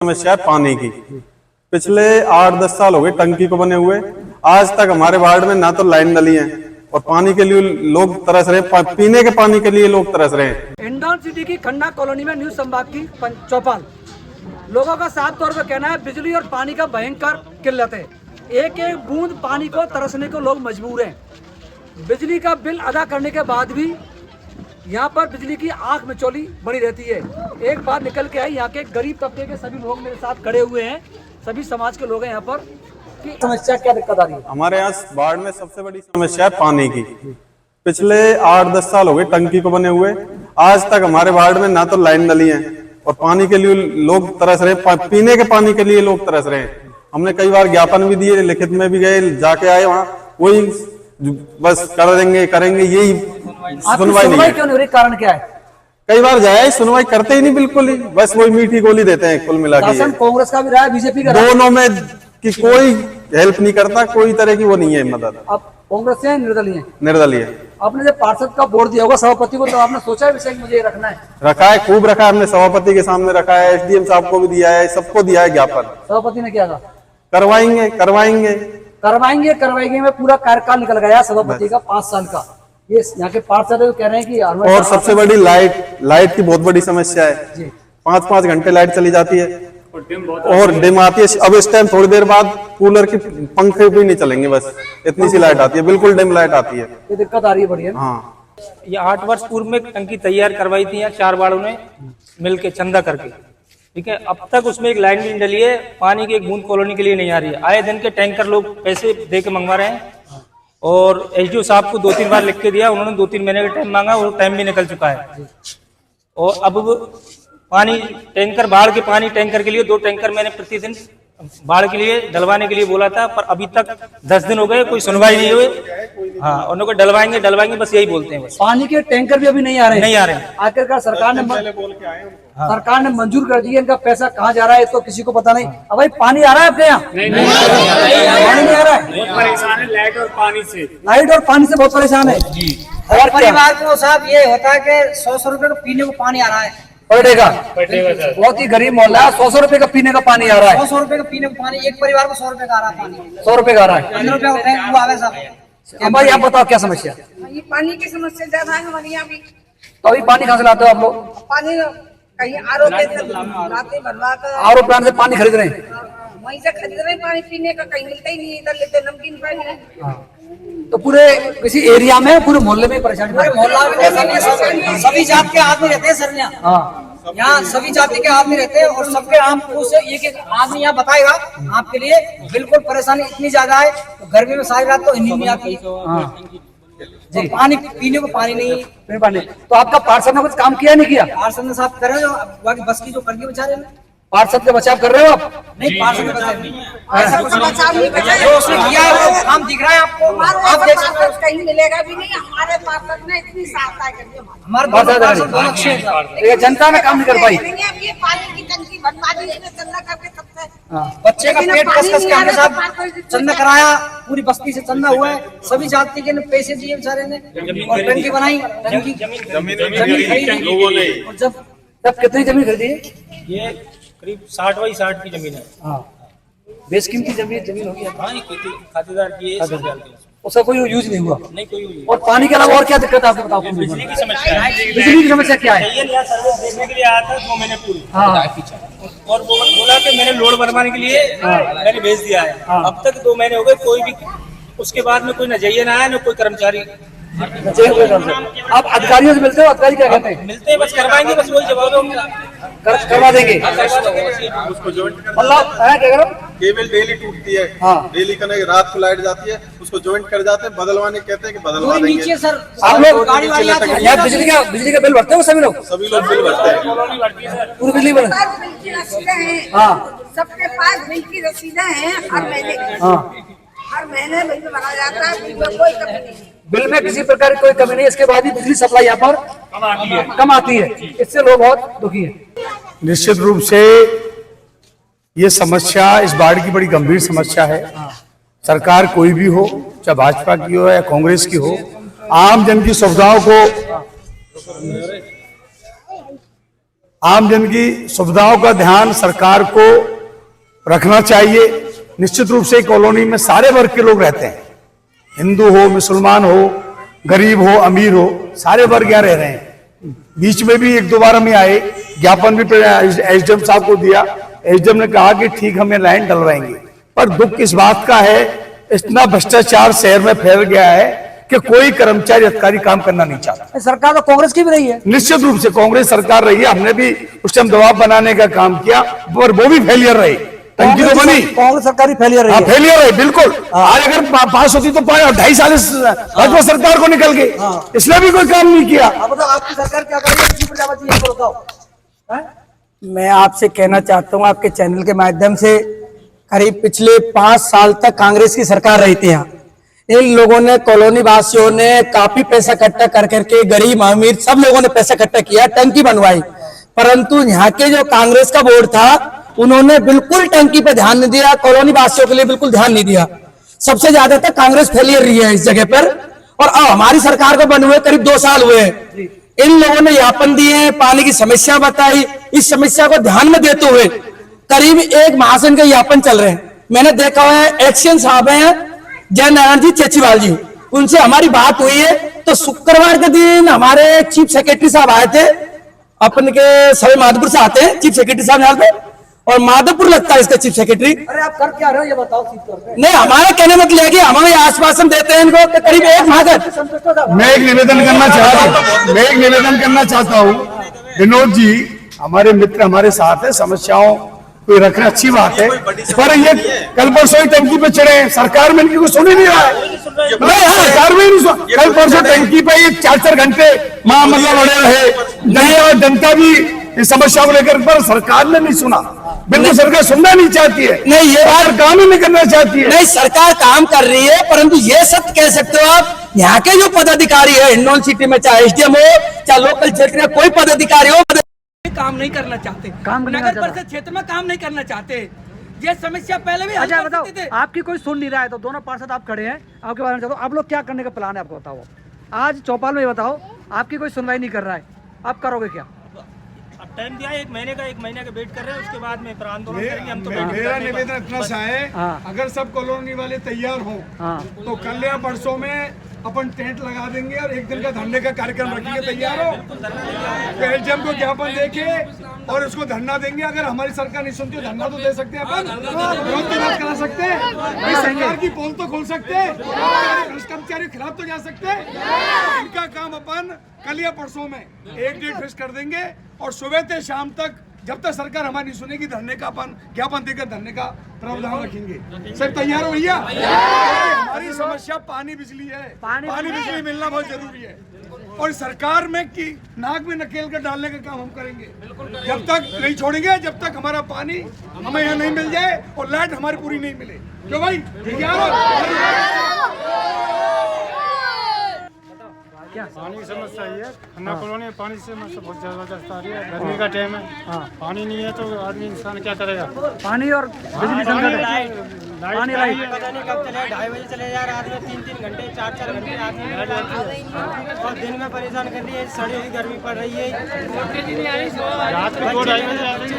समस्या है पानी की। पिछले 8-10 साल हो गए टंकी को बने हुए, आज तक हमारे वार्ड में ना तो लाइन डली है और पानी के लिए लोग तरस रहे, पीने के पानी के लिए लोग तरस रहे हैं। इंदौर सिटी की खन्ना कॉलोनी में न्यू संभाग की चौपाल लोगों का साफ तौर पर कहना है बिजली और पानी का भयंकर किल्लत है। एक एक बूंद पानी को तरसने को लोग मजबूर हैं। बिजली का बिल अदा करने के बाद भी यहाँ पर बिजली की आंख मिचौली बनी रहती है। एक बार निकल के आई, यहाँ के गरीब तबके के सभी लोग मेरे साथ खड़े हुए हैं, सभी समाज के लोग हैं यहाँ पर। कि समस्या क्या दिक्कत आ रही है? हमारे यहाँ वार्ड में सबसे बड़ी समस्या है पानी की। पिछले 8-10 साल हो गए टंकी को बने हुए, आज तक हमारे वार्ड में ना तो लाइन डली है और पानी के लिए लोग तरस रहे, पीने के पानी के लिए लोग तरस रहे हैं। हमने कई बार ज्ञापन भी दिए, लिखित में भी गए, जाके आए, वहाँ वही बस कर देंगे करेंगे, यही सुनवाई नहीं। क्यों नहीं हो रही? कारण क्या है? कई बार जाए, सुनवाई करते ही नहीं बिल्कुल ही, बस वही मीठी गोली देते हैं कुल मिला के। कांग्रेस का भी रहा है, बीजेपी का दोनों में कि कोई हेल्प नहीं करता, कोई तरह की वो नहीं है मदद। अब कांग्रेस से निर्दलीय निर्दलीय। आपने जब पार्षद का बोर्ड दिया होगा सभापति को, तो आपने सोचा है विषय मुझे रखना है? रखा है, खूब रखा है हमने, सभापति के सामने रखा है, एसडीएम साहब को भी दिया है, सबको दिया है ज्ञापन। सभापति ने क्या कहा? करवाएंगे करवाएंगे करवाएंगे करवाएंगे में पूरा कार्यकाल निकल गया सभापति का 5 साल का। ये यहाँ के पार्षद कह रहे हैं कि और सबसे बड़ी लाइट की बहुत बड़ी समस्या है। 5-5 घंटे लाइट चली जाती है और डिम आती है। अब इस टाइम थोड़ी देर बाद कूलर के पंखे भी नहीं चलेंगे, बस इतनी सी लाइट आती है, बिल्कुल डिम लाइट आती है। ये दिक्कत आ रही है बड़ी है। हाँ, ये 8 वर्ष पूर्व में टंकी तैयार करवाई थी यहाँ 4 वार्डों ने मिलके चंदा करके, ठीक है। अब तक उसमें एक लाइन भी डली है, पानी की एक बूंद कॉलोनी के लिए नहीं आ रही है। आए दिन के टैंकर लोग पैसे दे के मंगवा रहे हैं और एसडीओ साहब को 2-3 बार लिख के दिया, उन्होंने 2-3 महीने का टाइम मांगा, वो टाइम भी निकल चुका है। और अब पानी टैंकर, बाढ़ के पानी टैंकर के लिए 2 टैंकर मैंने प्रतिदिन बाढ़ के लिए डलवाने के लिए बोला था, पर अभी तक 10 दिन हो गए, कोई सुनवाई नहीं हुई। हाँ, उन्होंने डलवाएंगे डलवाएंगे बस यही बोलते हैं। बस पानी के टैंकर भी अभी नहीं आ रहे हैं। आखिरकार सरकार ने मंजूर कर दिया, इनका पैसा कहाँ जा रहा है तो किसी को पता नहीं। अब भाई पानी आ रहा है आपके यहाँ? पानी नहीं आ रहा है। बहुत परेशान है लाइट और पानी से। लाइट और पानी से बहुत परेशान है। और परिवार को साहब ये होता है कि 100 रुपए का पीने को पानी आ रहा है पर डे का। बहुत ही गरीब मोहल्ला है, 100 रुपए का पीने का पानी आ रहा है। 100 रुपए का पीने का पानी, एक परिवार को 100 रुपए का आ रहा है पानी। 100 रुपए का आ रहा है। 15 रुपए होते हैं वो आवे साहब। अब भाई आप बताओ क्या समस्या? ये पानी की समस्या ज्यादा है हमारे यहाँ भी। तो अभी पानी कहाँ से लाते हो आप लोग? पानी कहीं आरओ लाते भरवा कर आरओ प्लांट से पानी खरीद रहे हैं? वहीं से खरीद रहे हैं पानी, पीने का कहीं मिलता ही नहीं। इधर लेते नमकीन पानी है। तो पूरे किसी एरिया में, पूरे मोहल्ले में परेशानी? पूरे मोहल्ला में सभी जात के आदमी रहते हैं सर यहाँ सभी जाति के आदमी रहते हैं और सबके आपको से एक आदमी यहाँ बताएगा आपके लिए। बिल्कुल परेशानी इतनी ज्यादा है, गर्मी में सारी रात तो नींद नहीं आती जी। पानी पीने को पानी नहीं। पानी तो आपका पार्षद ने कुछ काम किया नहीं किया? पार्षद ने साहब कर रहे हो, बाकी बस की जो कर दी बेचारे ने। पार्षद का बचाव कर रहे हो आप? नहीं, पार्षद ने बचाव नहीं, ऐसा कुछ बचाव नहीं बचा जो उसने किया है वो काम दिख रहा है आपको। आप देख सकते हो कहीं मिलेगा भी नहीं। हमारे पार्षद ने इतनी सहायता करी हमारे पार्षद बहुत अच्छे हैं। जनता ने काम नहीं कर पाई। ये पानी की टंकी बनवा दी इसने चंदा करके सबसे। बच्चे का पेट कस के हमने साहब चंदा कराया, पूरी बस्ती से चंदा हुआ है, सभी जाति के पैसे दिए बेचारे ने और टंकी बनाई। टंकी जमीन खरीदी। और जब कितनी जमीन खरीदी? ये करीब 60 बाई 60 की जमीन है। हाँ, बेशकीमती जमीन होगी। हाँ, ये खातेदार की है, उसका कोई यूज नहीं हुआ? नहीं कोई यूज। और पानी के अलावा और क्या दिक्कत है आपको बताओ? बिजली की समस्या है। बिजली की समस्या क्या है? सर्विस देखने के लिए आया था 2 महीने पूर्व। हाँ, और वो बोला कि मैंने लोड बनवाने के लिए मैंने भेज दिया है। अब तक 2 महीने हो गए, कोई भी उसके बाद में कोई नजरिया ना आया, न कोई कर्मचारी। आप अधिकारियों से मिलते हो? अधिकारी क्या कहते हैं? मिलते हैं, बस करवाएंगे, बस वही जवाब है, करवा देंगे। उसको ज्वाइंट मतलब क्या करो? केबल डेली टूटती है। हाँ, डेली कनेक्ट, रात को लाइट जाती है, उसको ज्वाइंट कर जाते हैं, बदलवाने कहते हैं कि बदलवा देंगे। नीचे सर आप लोग यहाँ बिजली का बिल भरते हो? सभी लोग बिल भरते हैं। पूरी बिजली बिल? बिल की रसीदें हैं। हाँ, सबके पास बिल की रसीदें हैं। हर महीने बिल भरा जाता है, बिल में कोई कमी नहीं। बिल में किसी प्रकार की कोई कमी नहीं। इसके बाद भी बिजली सप्लाई यहाँ पर कम आती है। इससे लोग बहुत दुखी है। निश्चित रूप से ये समस्या इस बाढ़ की बड़ी गंभीर समस्या है। सरकार कोई भी हो, चाहे भाजपा की हो या कांग्रेस की हो, आम जन की सुविधाओं को आम जन की सुविधाओं का ध्यान सरकार को रखना चाहिए। निश्चित रूप से कॉलोनी में सारे वर्ग के लोग रहते हैं, हिंदू हो, मुसलमान हो, गरीब हो, अमीर हो, सारे वर्ग यहाँ रह रहे हैं। बीच में भी 1-2 बार हमें आए, ज्ञापन भी एसडीएम साहब को दिया। एसडीएम ने कहा कि ठीक हमें लाइन डलवाएंगे, पर दुख इस बात का है इतना भ्रष्टाचार शहर में फैल गया है कि कोई कर्मचारी अधिकारी काम करना नहीं चाहता। सरकार तो कांग्रेस की भी रही है, निश्चित रूप से कांग्रेस सरकार रही है, हमने भी उस टाइम दबाव बनाने का काम किया, पर वो भी फेलियर रही। टंकी तो बनी, कांग्रेस सरकार ही फेलियर रही है। फेलियर है बिल्कुल। आज अगर पास होती तो 2.5 साल भाजपा सरकार को निकल गई, इसने भी कोई काम नहीं किया। अब बताओ आपकी सरकार क्या करेगी? प्रजापति ये बताओ। मैं आपसे कहना चाहता हूं आपके चैनल के माध्यम से, करीब पिछले 5 साल तक कांग्रेस की सरकार रही थी यहाँ। इन लोगों ने, कॉलोनी वासियों ने काफी पैसा इकट्ठा कर करके, गरीब अमीर सब लोगों ने पैसा इकट्ठा किया, टंकी बनवाई, परंतु यहाँ के जो कांग्रेस का बोर्ड था उन्होंने बिल्कुल टंकी पे ध्यान नहीं दिया, कॉलोनी वासियों के लिए बिल्कुल ध्यान नहीं दिया। सबसे ज्यादा तक कांग्रेस फेलियर रही है इस जगह पर। और अब हमारी सरकार को बने हुए करीब 2 साल हुए हैं, इन लोगों ने ज्ञापन दिए, पानी की समस्या बताई, इस समस्या को ध्यान में देते हुए करीब 1 माह से इनके ज्ञापन चल रहे हैं। मैंने देखा हुआ है, एक्शन साहब हैं जय नारायण जी चेचीवाल जी, उनसे हमारी बात हुई है तो शुक्रवार के दिन हमारे चीफ सेक्रेटरी साहब आए थे, अपन के सभी माधोपुर से आते हैं चीफ सेक्रेटरी साहब यहाँ पे, और माधोपुर लगता है इसका चीफ सेक्रेटरी। अरे आप कर क्या रहे हो ये बताओ सीध तौर पे। नहीं, हमारा कहने मतलब है कि हमें आश्वासन देते हैं इनको कि करीब 1 माह तक। मैं एक निवेदन करना चाहता हूँ विनोद जी, हमारे मित्र हमारे साथ है, समस्याओं को रखना अच्छी बात है, पर ये कल परसों ही टंकी पे चढ़े, सरकार में इनकी कुछ सुन ही नहीं रहा है। सरकार में नहीं सुन, कल परसों टंकी पे 4-4 घंटे मतलब अड़े रहे, और जनता भी इस समस्या को लेकर, पर सरकार ने नहीं सुना। बिल्कुल सरकार सुनना नहीं चाहती है, नहीं ये बात काम ही नहीं करना चाहती है। नहीं, सरकार काम कर रही है, परंतु ये सत्य कह सकते हो आप, यहाँ के जो पदाधिकारी है हिंडौन सिटी में, चाहे एसडीएम हो चाहे लोकल क्षेत्र में कोई पदाधिकारी हो, काम नहीं करना चाहते, नगर परिषद क्षेत्र में काम नहीं करना चाहते। ये समस्या पहले भी अच्छा बताओ, आपकी कोई सुन नहीं रहा है तो दोनों पार्षद आप खड़े हैं, आपके बारे में चाहता हूँ, आप लोग क्या करने का प्लान है आपको बताओ। आज चौपाल में ये बताओ, आपकी कोई सुनवाई नहीं कर रहा है, आप करोगे क्या? अब टाइम दिया है 1 महीने का वेट कर रहे हैं, उसके बाद में फिर आंदोलन करेंगे हम। तो मेरा निवेदन इतना सा है, अगर सब कॉलोनी वाले तैयार हो तो कल या परसों में अपन टेंट लगा देंगे और 1 दिन का धरने का कार्यक्रम रखेंगे। तैयार हो? एसडीएम को ज्ञापन देके और उसको धरना देंगे। अगर हमारी सरकार नहीं सुनती धरना तो दे सकते हैं, अपन विरोध की बात करा सकते हैं, सरकार की पोल तो खोल सकते हैं, भ्रष्टाचारी के खिलाफ तो जा सकते हैं। इनका काम अपन कल या परसों में एक डेट फिक्स कर देंगे और सुबह से शाम तक जब तक सरकार हमारी नहीं सुनेगी धरने का अपन ज्ञापन देकर धरने का प्रावधान रखेंगे। सब तैयार हो भैया? हमारी समस्या पानी बिजली है, पानी बिजली मिलना बहुत जरूरी है और सरकार में की नाक में नकेल कर डालने का काम हम करेंगे। जब तक नहीं छोड़ेंगे, जब तक हमारा पानी हमें यहाँ नहीं मिल जाए और लाइट हमारी पूरी नहीं मिले। क्यों भाई? तैयार हो? पानी की समस्या ये है, खन्ना कॉलोनी में पानी से समस्या बहुत जबरदस्त आ रही है। गर्मी का टाइम है, पानी नहीं है तो आदमी इंसान क्या करेगा? पानी और बिजली संकट है, पानी लाइट पता नहीं कब चले, 2:30 बजे चले जा, रात में 3-3 घंटे 4-4 घंटे आदमी और दिन में परेशान कर रही है, सड़ी हुई गर्मी पड़ रही है, रात को 2-2:30 बजे